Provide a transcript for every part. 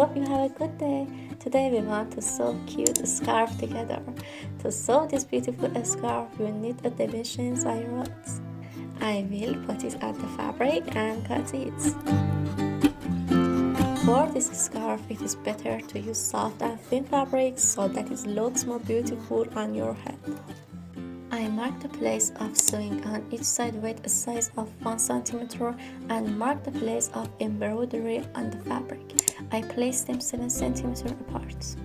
hope you have a good day. Today we want to sew cute scarf together. To sew this beautiful scarf, you need the dimensions I wrote. I will put it on the fabric and cut it. For this scarf, it is better to use soft and thin fabric so that it looks more beautiful on your head. I mark the place of sewing on each side with a size of 1 cm and mark the place of embroidery on the fabric. I place them 7 cm apart.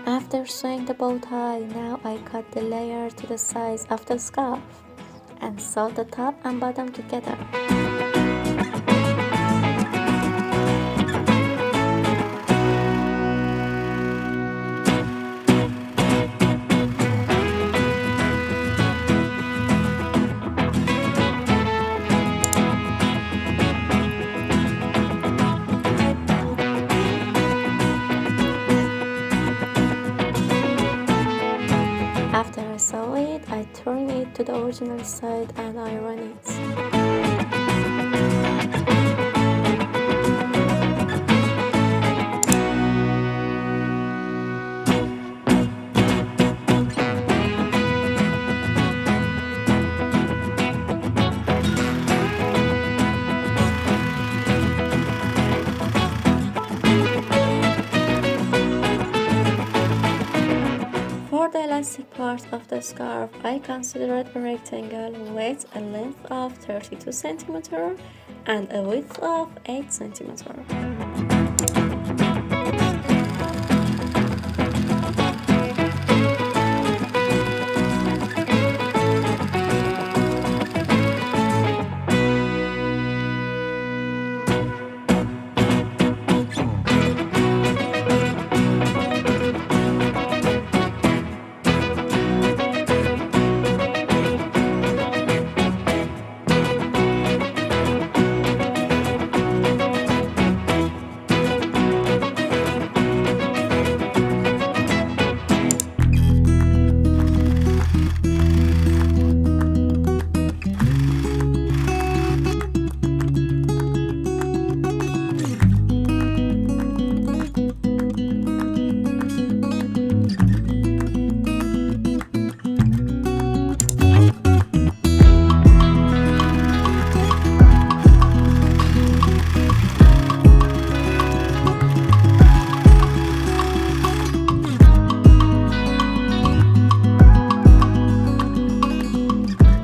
After sewing the bow tie, now I cut the layer to the size of the scarf and sew the top and bottom together. After I sew it, I turn it to the original side and iron it. For the elastic part of the scarf, I considered a rectangle with a length of 32 cm and a width of 8 cm.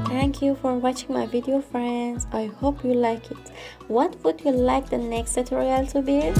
Thank you for watching my video, friends. I hope you like it. What would you like the next tutorial to be?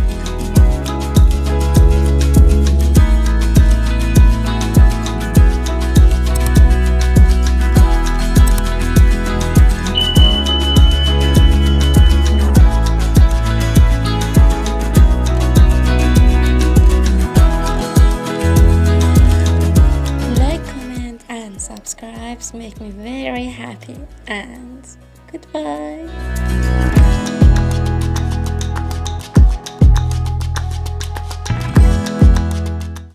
Subscribes make me very happy, and goodbye.